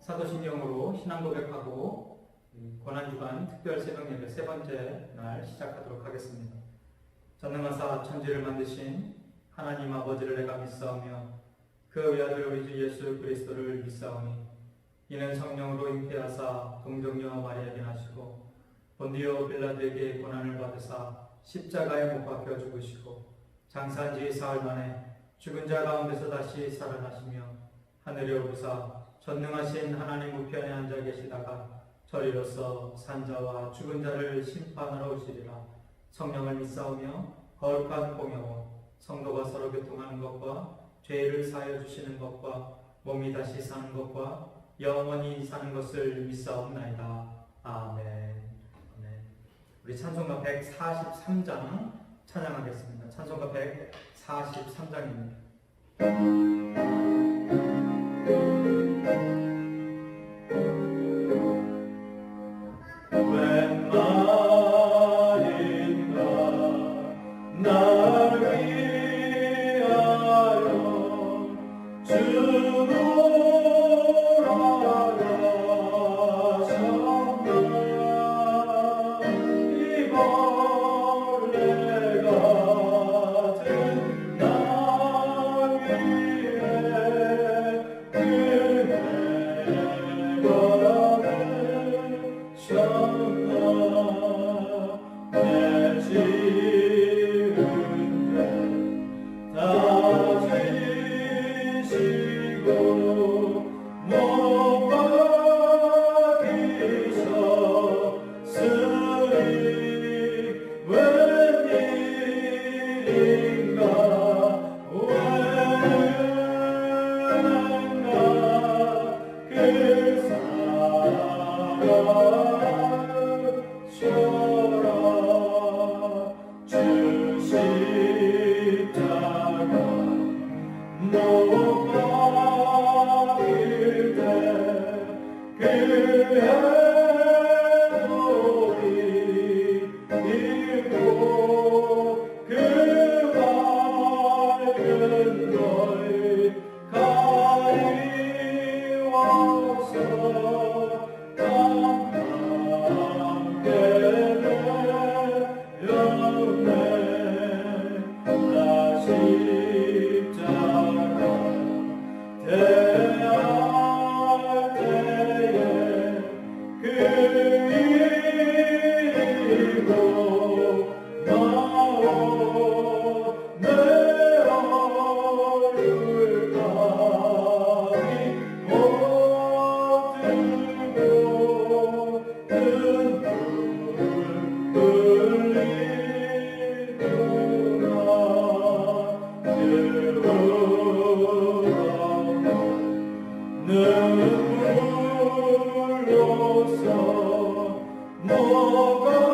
사도신경으로 신앙 고백하고 고난주간 특별 새벽 예배 세 번째 날 시작하도록 하겠습니다. 전능하사 천지를 만드신 하나님 아버지를 내가 믿사오며 그 외아들 우리 주 예수 그리스도를 믿사오니 이는 성령으로 잉태하사 동정녀 마리아에게 나시고 본디오 빌라도에게 고난을 받으사 십자가에 못 박혀 죽으시고 장사한 지 사흘 만에 죽은 자 가운데서 다시 살아나시며 하늘에 오르사 전능하신 하나님 우편에 앉아 계시다가 저리로서 산자와 죽은 자를 심판하러 오시리라. 성령을 믿사오며 거룩한 공영원 성도가 서로 교통하는 것과 죄를 사하여 주시는 것과 몸이 다시 사는 것과 영원히 사는 것을 믿사옵나이다. 아멘. 아멘. 우리 찬송가 143장 찬양하겠습니다. 찬송가 143장입니다. 웬 말인가 날 위하여 죽으러 가셨나 이 벌레 같은 날 위해 그네 걸어가셨나 내 지은 죄 다 지시고 못 박히셨으니 웬일인가 웬가 그 사랑 쇼라 주 십자가 못 박힐 때 그 해독이 있고 그 밝은 너의 가리워서 감당게 되었네 나 십자가 대할 때에 그 일이고 나오 내 얼굴까지 못 들고 눈물 흘리구나 눈물로서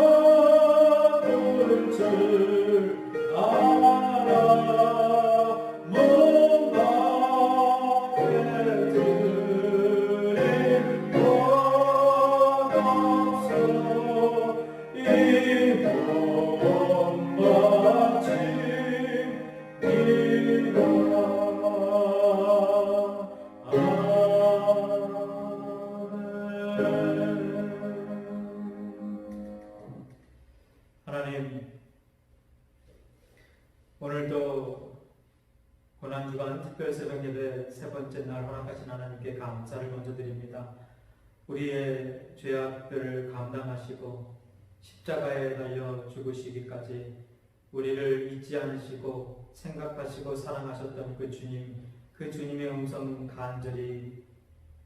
뭐가 될 줄 알아 몸 밖에 드릴 것 없어 이 몸마침이라 하나님, 오늘도 고난주간 특별 새벽 예배 세 번째 날 허락하신 하나님께 감사를 먼저 드립니다. 우리의 죄악들을 감당하시고 십자가에 달려 죽으시기까지 우리를 잊지 않으시고 생각하시고 사랑하셨던 그 주님, 그 주님의 음성 간절히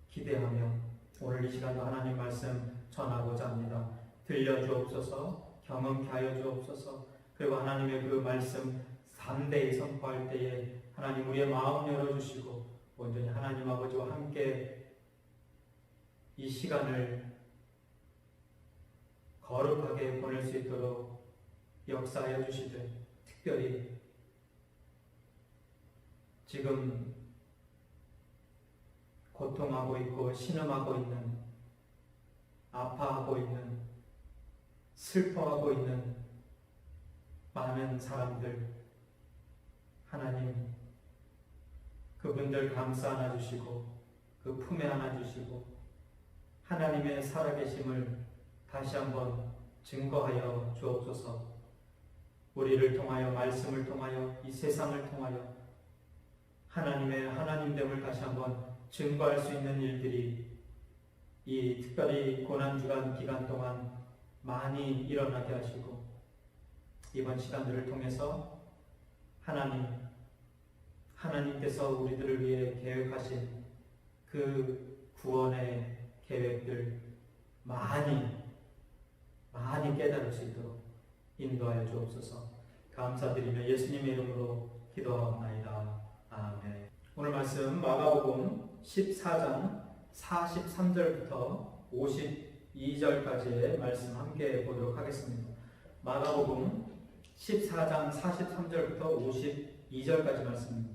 기대하며 오늘 이 시간도 하나님 말씀 전하고자 합니다. 들려주옵소서, 경험케 하여 주옵소서. 그리고 하나님의 그 말씀 담대히 선포할 때에 하나님 우리의 마음 열어주시고 온전히 하나님 아버지와 함께 이 시간을 거룩하게 보낼 수 있도록 역사하여 주시되, 특별히 지금 고통하고 있고 신음하고 있는, 아파하고 있는, 슬퍼하고 있는 많은 사람들, 하나님 그분들 감싸 안아주시고 그 품에 안아주시고 하나님의 살아계심을 다시 한번 증거하여 주옵소서. 우리를 통하여, 말씀을 통하여, 이 세상을 통하여 하나님의 하나님됨을 다시 한번 증거할 수 있는 일들이 이 특별히 고난주간 기간 동안 많이 일어나게 하시고, 이번 시간들을 통해서 하나님께서 우리들을 위해 계획하신 그 구원의 계획들 많이 깨달을 수 있도록 인도하여 주옵소서. 감사드리며 예수님의 이름으로 기도하옵나이다. 아멘. 오늘 말씀 마가복음 14장 43절부터 52절까지의 말씀 함께 보도록 하겠습니다. 마가복음 14장 43절부터 52절까지 말씀입니다.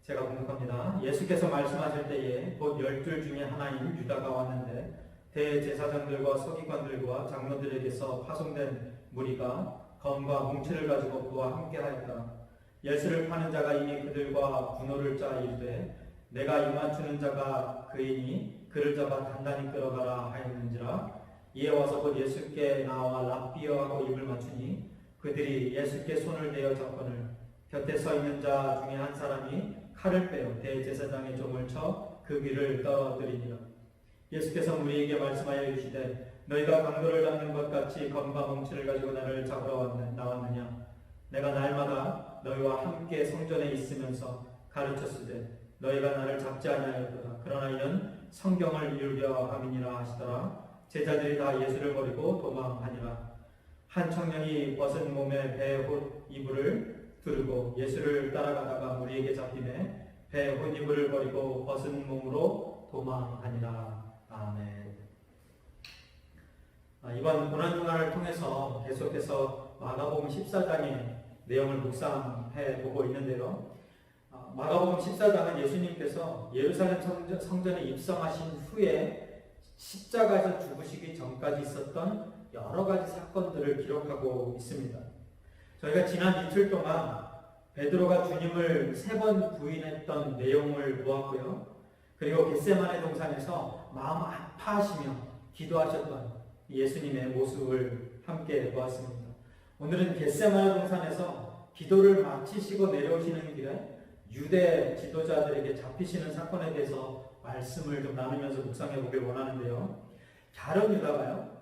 제가 공독합니다. 예수께서 말씀하실 때에 곧 12 중에 하나인 유다가 왔는데 대제사장들과 서기관들과 장로들에게서 파송된 무리가 검과 뭉치를 가지고 그와 함께하였다. 예수를 파는 자가 이미 그들과 분노를 짜 이르되 내가 이 맞추는 자가 그이니 그를 잡아 단단히 끌어가라 하였는지라. 이에 와서 곧 예수께 나와 랍비어하고 입을 맞추니 그들이 예수께 손을 대어 잡거늘 곁에 서 있는 자 중에 한 사람이 칼을 빼어 대제사장의 종을 쳐 그 귀를 떨어뜨리니라. 예수께서 무리에게 말씀하여 이르시되 너희가 강도를 잡는 것 같이 검과 뭉치를 가지고 나를 잡으러 나왔느냐. 내가 날마다 너희와 함께 성전에 있으면서 가르쳤으되 너희가 나를 잡지 아니하였도다. 그러나 이는 성경을 이루려 함이니라 하시더라. 제자들이 다 예수를 버리고 도망하니라. 한 청년이 벗은 몸에 배옷 이불을 두르고 예수를 따라가다가 무리에게 잡히매 배옷 이불을 버리고 벗은 몸으로 도망하니라. 아멘. 이번 고난주간을 통해서 계속해서 마가복음 14장의 내용을 묵상해 보고 있는데요. 마가복음 14장은 예수님께서 예루살렘 성전에 입성하신 후에 십자가에서 죽으시기 전까지 있었던 여러 가지 사건들을 기록하고 있습니다. 저희가 지난 이틀 동안 베드로가 주님을 3번 부인했던 내용을 보았고요. 그리고 겟세마네 동산에서 마음 아파하시며 기도하셨던 예수님의 모습을 함께 보았습니다. 오늘은 겟세마네 동산에서 기도를 마치시고 내려오시는 길에 유대 지도자들에게 잡히시는 사건에 대해서 말씀을 좀 나누면서 묵상해 보길 원하는데요. 가룟 유다가요,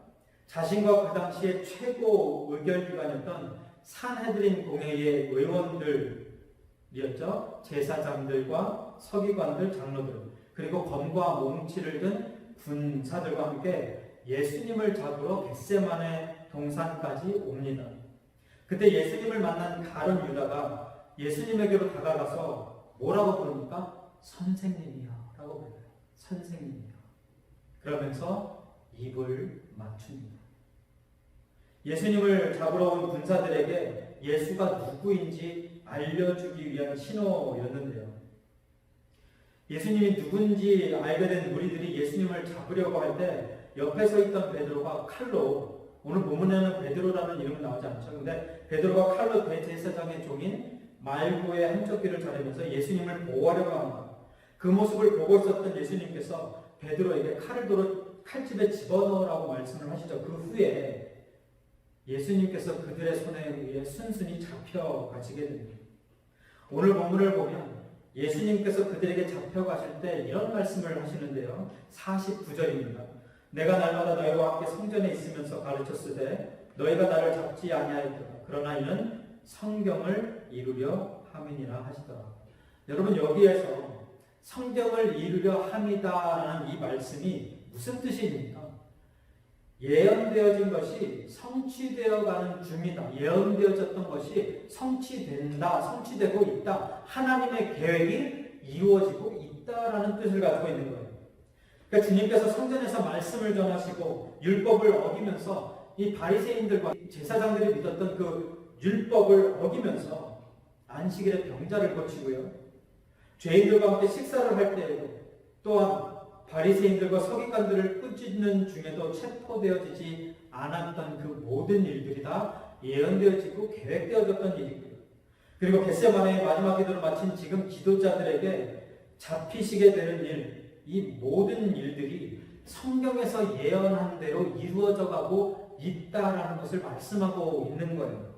자신과 그 당시에 최고 의결기관이었던 산헤드린 공회의 의원들이었죠. 제사장들과 서기관들, 장로들, 그리고 검과 몽치를 든 군사들과 함께 예수님을 잡으러 겟세마네 동산까지 옵니다. 그때 예수님을 만난 가룟 유다가 예수님에게로 다가가서 뭐라고 부릅니까? 선생님이요 라고 불러요. 선생님이요. 그러면서 입을 맞춥니다. 예수님을 잡으러 온 군사들에게 예수가 누구인지 알려주기 위한 신호였는데요. 예수님이 누군지 알게 된 무리들이 예수님을 잡으려고 할 때 옆에 서 있던 베드로가 칼로, 오늘 본문에는 베드로라는 이름은 나오지 않죠. 근데 베드로가 칼로 대제사장의 종인 말고의 한쪽 귀를 자르면서 예수님을 보호하려고 합니다. 그 모습을 보고 있었던 예수님께서 베드로에게 칼을 들어 칼집에 집어넣으라고 말씀을 하시죠. 그 후에 예수님께서 그들의 손에 의해 순순히 잡혀가시게 됩니다. 오늘 본문을 보면 예수님께서 그들에게 잡혀가실 때 이런 말씀을 하시는데요. 49절입니다. 내가 날마다 너희와 함께 성전에 있으면서 가르쳤으되 너희가 나를 잡지 아니하였도다. 그러나 이는 성경을 이루려 함이니라 하시더라. 여러분, 여기에서 성경을 이루려 함이다라는 이 말씀이 무슨 뜻입니까? 예언되어진 것이 성취되어가는 중이다. 예언되어졌던 것이 성취된다. 성취되고 있다. 하나님의 계획이 이루어지고 있다라는 뜻을 가지고 있는 거예요. 그러니까 주님께서 성전에서 말씀을 전하시고 율법을 어기면서 이 바리새인들과 제사장들이 믿었던 그 율법을 어기면서 안식일에 병자를 고치고요. 죄인들과 함께 식사를 할 때에도 또한 바리새인들과 서기관들을 꾸짖는 중에도 체포되어지지 않았던 그 모든 일들이 다 예언되어지고 계획되어졌던 일이고요. 그리고 겟세마네의 마지막 기도를 마친 지금 기도자들에게 잡히시게 되는 일, 이 모든 일들이 성경에서 예언한 대로 이루어져 가고 있다라는 것을 말씀하고 있는 거예요.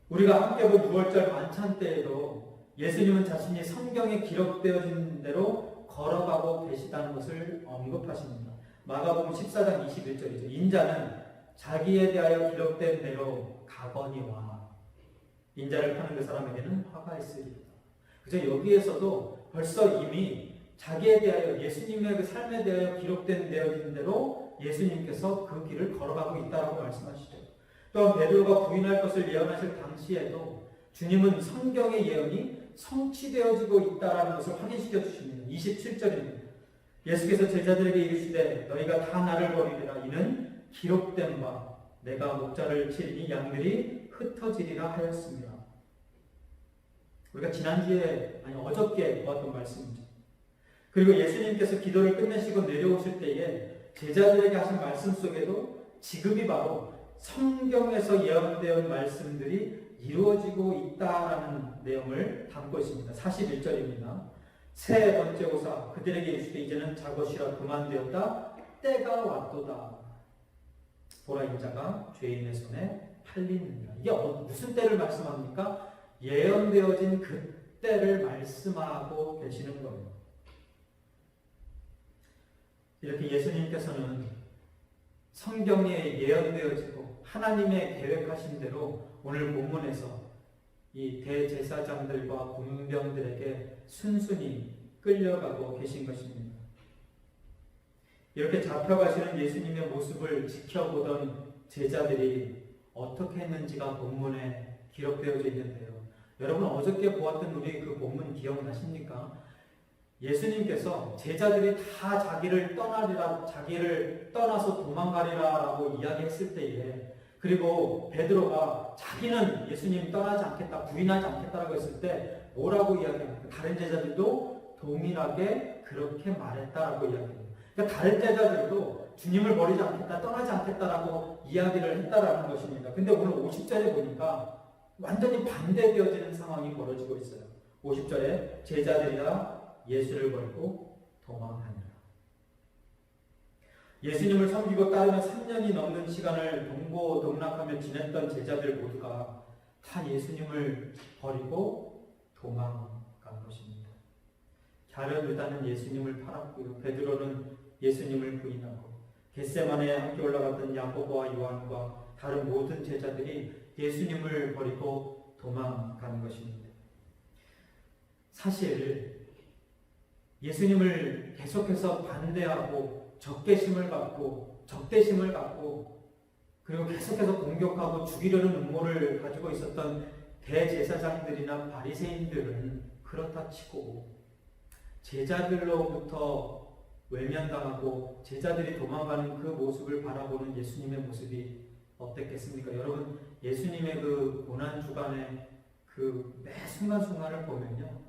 우리가 함께 본 6월절 만찬 때에도 예수님은 자신이 성경에 기록되어진 대로 걸어가고 계시다는 것을 언급하십니다. 마가복음 14장 21절이죠. 인자는 자기에 대하여 기록된 대로 가거니와 인자를 파는 그 사람에게는 화가 있으리로다. 그래서 여기에서도 벌써 이미 자기에 대하여 예수님의 그 삶에 대하여 되어진 대로 예수님께서 그 길을 걸어가고 있다라고 말씀하시죠. 또한 베드로가 부인할 것을 예언하실 당시에도 주님은 성경의 예언이 성취되어지고 있다라는 것을 확인시켜 주십니다. 27절입니다. 예수께서 제자들에게 이르시되 너희가 다 나를 버리리라. 이는 기록된 바 내가 목자를 치리니 양들이 흩어지리라 하였습니다. 우리가 지난주에 어저께 보았던 말씀이죠. 그리고 예수님께서 기도를 끝내시고 내려오실 때에 제자들에게 하신 말씀 속에도 지금이 바로 성경에서 예언되어 말씀들이 이루어지고 있다라는 내용을 담고 있습니다. 41절입니다. 세 번째 오사 그들에게 이르시되 이제는 자고 쉬라 그만되었다 때가 왔도다. 보라 인자가 죄인의 손에 팔리느니라. 이게 무슨 때를 말씀합니까? 예언되어진 그 때를 말씀하고 계시는 거예요. 이렇게 예수님께서는 성경에 예언되어지고 하나님의 계획하신 대로 오늘 본문에서 이 대제사장들과 군병들에게 순순히 끌려가고 계신 것입니다. 이렇게 잡혀가시는 예수님의 모습을 지켜보던 제자들이 어떻게 했는지가 본문에 기록되어져 있는데요. 여러분 어저께 보았던 우리 그 본문 기억나십니까? 예수님께서 제자들이 다 자기를 떠나리라, 자기를 떠나서 도망가리라라고 이야기했을 때에, 그리고 베드로가 자기는 예수님 떠나지 않겠다, 부인하지 않겠다라고 했을 때 뭐라고 이야기합니까? 다른 제자들도 동일하게 그렇게 말했다라고 이야기해요. 그러니까 다른 제자들도 주님을 버리지 않겠다, 떠나지 않겠다라고 이야기를 했다라는 것입니다. 근데 오늘 50절에 보니까 완전히 반대되어지는 상황이 벌어지고 있어요. 50절에 제자들이라 예수를 버리고 도망하니라. 예수님을 섬기고 따르며 3년이 넘는 시간을 동고동락하며 지냈던 제자들 모두가 다 예수님을 버리고 도망간 것입니다. 갸련 유다는 예수님을 팔았고요. 베드로는 예수님을 부인하고 겟세마네에 함께 올라갔던 야고보와 요한과 다른 모든 제자들이 예수님을 버리고 도망간 것입니다. 사실 예수님을 계속해서 반대하고 적개심을 갖고 그리고 계속해서 공격하고 죽이려는 음모를 가지고 있었던 대제사장들이나 바리새인들은 그렇다 치고 제자들로부터 외면당하고 제자들이 도망가는 그 모습을 바라보는 예수님의 모습이 어땠겠습니까? 여러분 예수님의 그 고난주간의 그 매 순간순간을 보면요,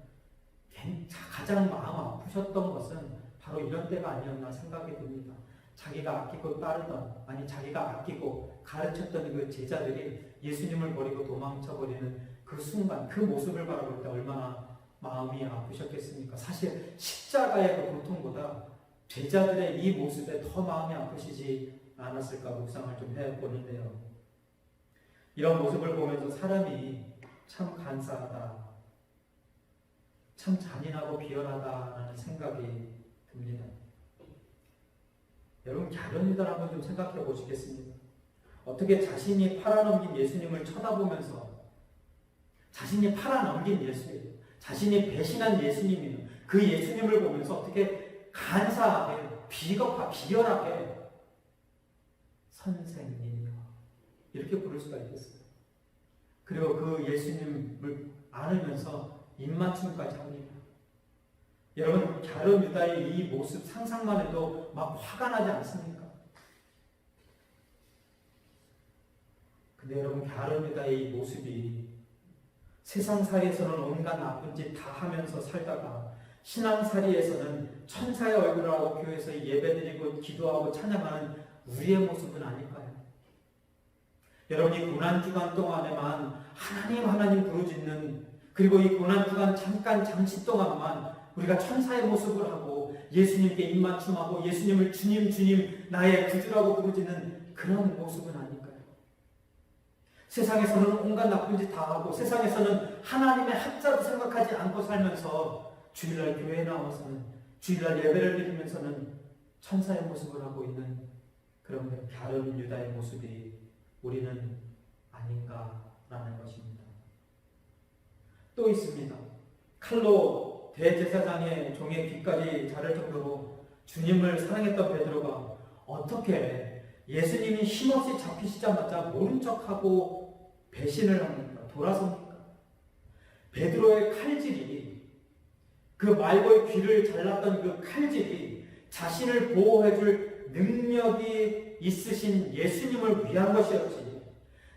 가장 마음 아프셨던 것은 바로 이런 때가 아니었나 생각이 듭니다. 자기가 아끼고 따르던, 아니 자기가 아끼고 가르쳤던 그 제자들이 예수님을 버리고 도망쳐버리는 그 순간, 그 모습을 바라볼 때 얼마나 마음이 아프셨겠습니까? 사실 십자가의 그 고통보다 제자들의 이 모습에 더 마음이 아프시지 않았을까 묵상을 좀 해보는데요. 이런 모습을 보면서 사람이 참 간사하다, 참 잔인하고 비열하다라는 생각이 듭니다. 여러분 갸련 유다를 한번 좀 생각해 보시겠습니까? 어떻게 자신이 팔아넘긴 예수님을 쳐다보면서, 자신이 팔아넘긴 예수님, 자신이 배신한 예수님이면 그 예수님을 보면서 어떻게 간사하게, 비열하게 선생님이요 이렇게 부를 수가 있겠어요. 그리고 그 예수님을 안으면서 입맞춤까지 합니다. 여러분 갸련 유다의 이 모습 상상만 해도 막 화가 나지 않습니까? 근데 여러분 갸련 유다의 이 모습이 세상살이에서는 온갖 나쁜 짓 다 하면서 살다가 신앙살이에서는 천사의 얼굴을 하고 교회에서 예배드리고 기도하고 찬양하는 우리의 모습은 아닐까요? 여러분이 고난주간 동안에만 하나님 부르짖는, 그리고 이 고난주간 잠깐 잠시 동안만 우리가 천사의 모습을 하고 예수님께 입맞춤하고 예수님을 주님 주님 나의 구주라고 부르짖는 그런 모습은 아닐까요? 세상에서는 온갖 나쁜 짓 다 하고 세상에서는 하나님의 학자도 생각하지 않고 살면서 주일날 교회에 나와서는 주일날 예배를 드리면서는 천사의 모습을 하고 있는 그런 다른 유다의 모습이 우리는 아닌가라는 것입니다. 또 있습니다. 칼로 대제사장의 종의 귀까지 자를 정도로 주님을 사랑했던 베드로가 어떻게 예수님이 힘없이 잡히시자마자 모른 척하고 배신을 합니까? 돌아섭니까? 베드로의 칼질이, 그 말고의 귀를 잘랐던 그 칼질이 자신을 보호해줄 능력이 있으신 예수님을 위한 것이었지,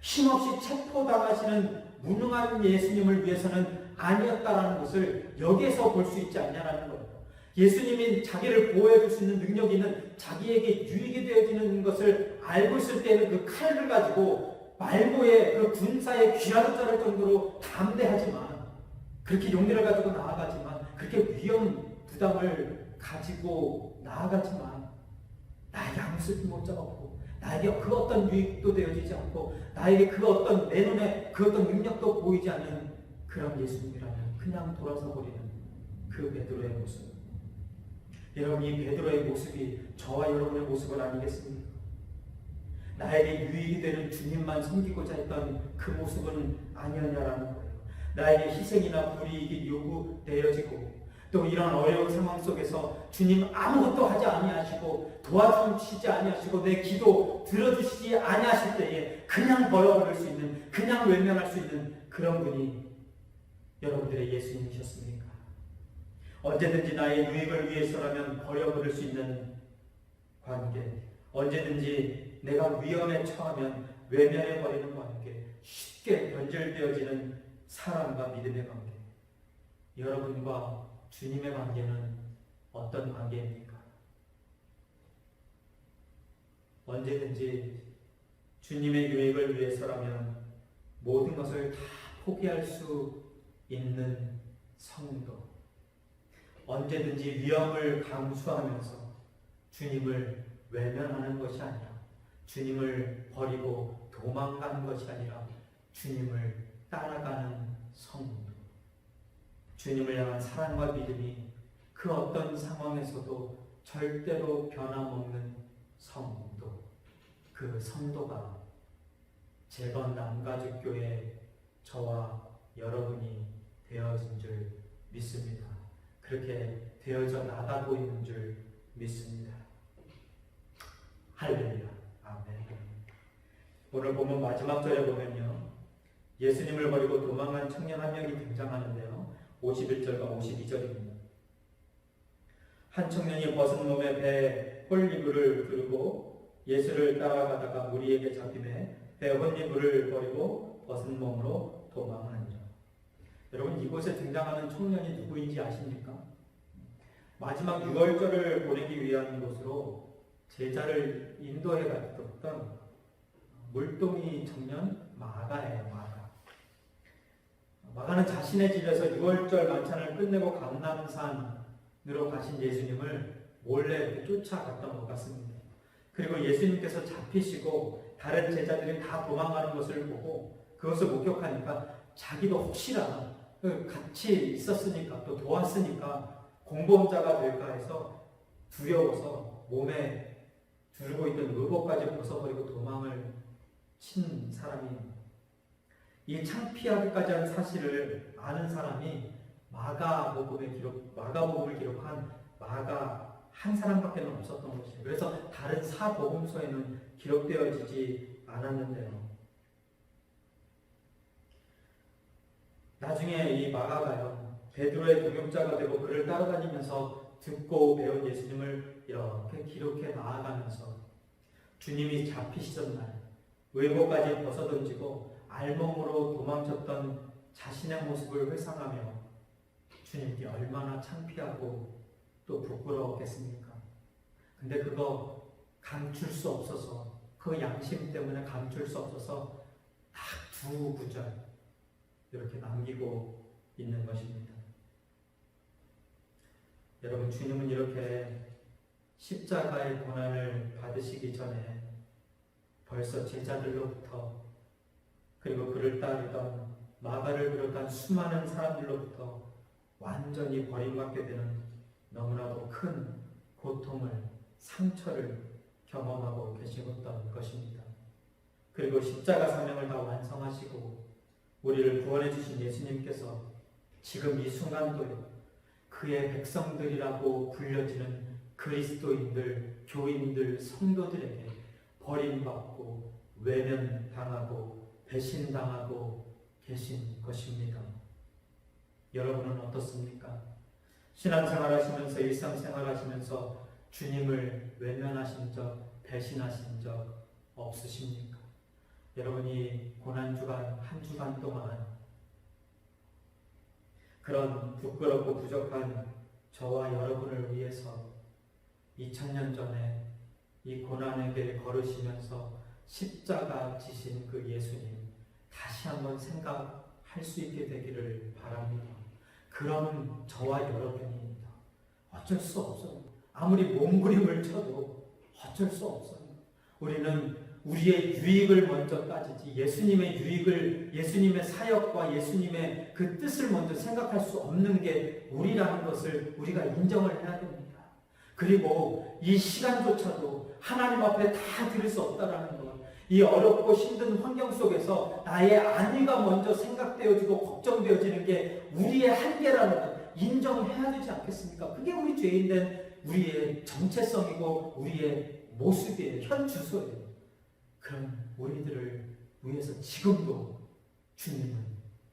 힘없이 체포당하시는 무능한 예수님을 위해서는 아니었다라는 것을 여기에서 볼 수 있지 않냐라는 거예요. 예수님이 자기를 보호해 줄 수 있는 능력이 있는, 자기에게 유익이 되어지는 것을 알고 있을 때는 그 칼을 가지고 말고의 그 군사의 귀라도 자를 정도로 담대하지만, 그렇게 용기를 가지고 나아가지만, 그렇게 위험 부담을 가지고 나아가지만 나에게 아무 쓸모조차 없고, 나에게 그 어떤 유익도 되어지지 않고, 나에게 그 어떤 내 눈에 그 어떤 능력도 보이지 않는 그런 예수님이라면 그냥 돌아서 버리는 그 베드로의 모습. 여러분, 이 베드로의 모습이 저와 여러분의 모습은 아니겠습니까? 나에게 유익이 되는 주님만 섬기고자 했던 그 모습은 아니었냐라는 거예요. 나에게 희생이나 불이익이 요구되어지고, 또 이런 어려운 상황 속에서 주님 아무것도 하지 아니하시고 도와주시지 아니하시고 내 기도 들어주시지 아니하실 때에 그냥 버려버릴 수 있는, 그냥 외면할 수 있는 그런 분이 여러분들의 예수님이셨습니까? 언제든지 나의 유익을 위해서라면 버려버릴 수 있는 관계, 언제든지 내가 위험에 처하면 외면해버리는 관계, 쉽게 변질되어지는 사랑과 믿음의 관계. 여러분과 주님의 관계는 어떤 관계입니까? 언제든지 주님의 유익을 위해서라면 모든 것을 다 포기할 수 있는 성도, 언제든지 위험을 감수하면서 주님을 외면하는 것이 아니라, 주님을 버리고 도망가는 것이 아니라 주님을 따라가는 성도, 주님을 향한 사랑과 믿음이 그 어떤 상황에서도 절대로 변함없는 성도, 그 성도가 재건 남가죽교회 저와 여러분이 되어진 줄 믿습니다. 그렇게 되어져 나가고 있는 줄 믿습니다. 할렐루야. 아멘. 오늘 보면 마지막 절에 보면요, 예수님을 버리고 도망간 청년 한 명이 등장하는데요, 51절과 52절입니다. 한 청년이 벗은 몸에 배 홀리브를 두르고 예수를 따라가다가 무리에게 잡히매 배 홀리브를 버리고 벗은 몸으로 도망하니라. 여러분, 이곳에 등장하는 청년이 누구인지 아십니까? 마지막 6월절을 보내기 위한 곳으로 제자를 인도해 갔던 물동이 청년 마가예요. 마가는 자신의 집에서 6월절 만찬을 끝내고 감람산으로 가신 예수님을 몰래 쫓아갔던 것 같습니다. 그리고 예수님께서 잡히시고 다른 제자들이 다 도망가는 것을 보고 그것을 목격하니까 자기도 혹시나 같이 있었으니까, 또 도왔으니까 공범자가 될까 해서 두려워서 몸에 두르고 있던 의복까지 벗어버리고 도망을 친 사람입니다. 이 창피하기까지 한 사실을 아는 사람이 마가복음을 기록한 마가 한 사람밖에 없었던 것이에요. 그래서 다른 사복음서에는 기록되어지지 않았는데요. 나중에 이 마가가요, 베드로의 동역자가 되고 그를 따라다니면서 듣고 배운 예수님을 이렇게 기록해 나아가면서 주님이 잡히시던 날 의복까지 벗어던지고 알몸으로 도망쳤던 자신의 모습을 회상하며 주님께 얼마나 창피하고 또 부끄러웠겠습니까? 근데 그거 감출 수 없어서, 그 양심 때문에 감출 수 없어서 딱 2구절 이렇게 남기고 있는 것입니다. 여러분, 주님은 이렇게 십자가의 고난을 받으시기 전에 벌써 제자들로부터, 그리고 그를 따르던 마가를 비롯한 수많은 사람들로부터 완전히 버림받게 되는 너무나도 큰 고통을, 상처를 경험하고 계시었던 것입니다. 그리고 십자가 사명을 다 완성하시고 우리를 구원해 주신 예수님께서 지금 이 순간도요, 그의 백성들이라고 불려지는 그리스도인들, 교인들, 성도들에게 버림받고 외면당하고 배신당하고 계신 것입니다. 여러분은 어떻습니까? 신앙생활 하시면서, 일상생활 하시면서 주님을 외면하신 적, 배신하신 적 없으십니까? 여러분이 고난주간, 한 주간 동안 그런 부끄럽고 부족한 저와 여러분을 위해서 2000년 전에 이 고난의 길 걸으시면서 십자가 지신 그 예수님 다시 한번 생각할 수 있게 되기를 바랍니다. 그런 저와 여러분입니다. 어쩔 수 없어요. 아무리 몸부림을 쳐도 어쩔 수 없어요. 우리는 우리의 유익을 먼저 따지지, 예수님의 유익을, 예수님의 사역과 예수님의 그 뜻을 먼저 생각할 수 없는 게 우리라는 것을 우리가 인정을 해야 됩니다. 그리고 이 시간조차도 하나님 앞에 다 드릴 수 없다라는 것, 이 어렵고 힘든 환경 속에서 나의 안위가 먼저 생각되어지고 걱정되어지는 게 우리의 한계라는 것 인정해야 되지 않겠습니까? 그게 우리 죄인된 우리의 정체성이고 우리의 모습이에요. 현 주소예요. 그런 우리들을 위해서 지금도 주님은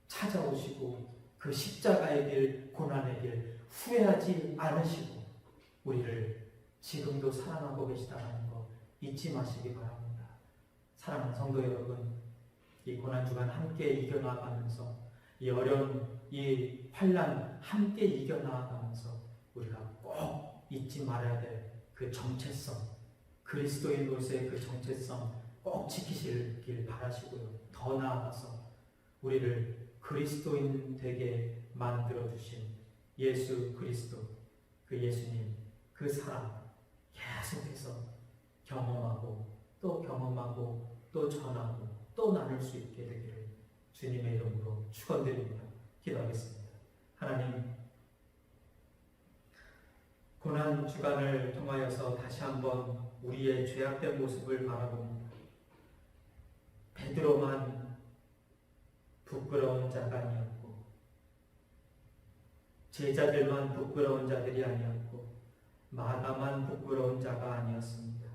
찾아오시고 그 십자가의 길, 고난의 길 후회하지 않으시고 우리를 지금도 사랑하고 계시다는 거 잊지 마시기 바랍니다. 사랑하는 성도 여러분, 이 고난주간 함께 이겨나가면서 이 어려운 이 환난 함께 이겨나가면서 우리가 꼭 잊지 말아야 될 그 정체성, 그리스도인으로서의 그 정체성 꼭 지키시길 바라시고요. 더 나아가서 우리를 그리스도인 되게 만들어주신 예수 그리스도, 그 예수님, 그 사랑 계속해서 경험하고 또 경험하고 또 전하고 또 나눌 수 있게 되기를 주님의 이름으로 축원드립니다. 기도하겠습니다. 하나님, 고난 주간을 통하여서 다시 한번 우리의 죄악된 모습을 바라봅니다. 베드로만 부끄러운 자가 아니었고 제자들만 부끄러운 자들이 아니었고 마가만 부끄러운 자가 아니었습니다.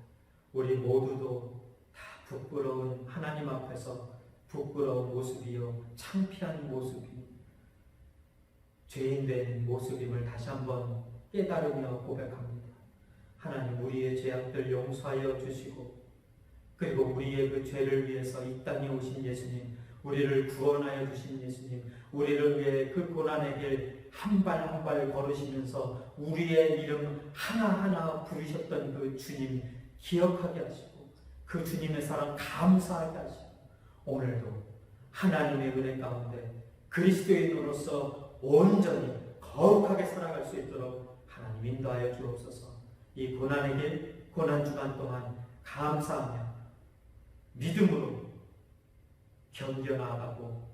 우리 모두도 다 부끄러운, 하나님 앞에서 부끄러운 모습이요 창피한 모습이 죄인된 모습임을 다시 한번 깨달으며 고백합니다. 하나님, 우리의 죄악들 용서하여 주시고 그리고 우리의 그 죄를 위해서 이 땅에 오신 예수님, 우리를 구원하여 주신 예수님, 우리를 위해 그 고난의 길 한 발 한 발 걸으시면서 우리의 이름 하나하나 부르셨던 그 주님 기억하게 하시고 그 주님의 사랑 감사하게 하시고 오늘도 하나님의 은혜 가운데 그리스도인으로서 온전히 거룩하게 살아갈 수 있도록 하나님 인도하여 주옵소서. 이 고난의 길, 고난주간 동안 감사하며 믿음으로 견뎌나가고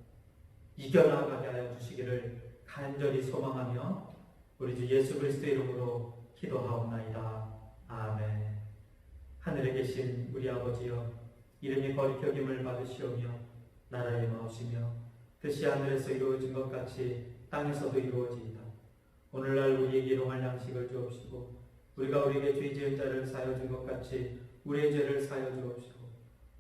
이겨나가게 하여 주시기를 간절히 소망하며 우리 주 예수 그리스도의 이름으로 기도하옵나이다. 아멘. 하늘에 계신 우리 아버지여, 이름이 거룩히 여김을 받으시오며 나라의 마옵시며 뜻이 하늘에서 이루어진 것 같이 땅에서도 이루어지이다. 오늘날 우리에게 일용할 양식을 주옵시고 우리가 우리에게 죄 지은 자를 사하여 준 것 같이 우리의 죄를 사하여 주옵시고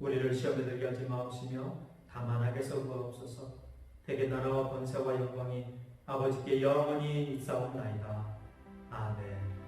우리를 시험에 들게 하지 마옵시며 다만 악에서 구하옵소서. 대개 나라와 권세와 영광이 아버지께 영원히 있사옵나이다. 아멘.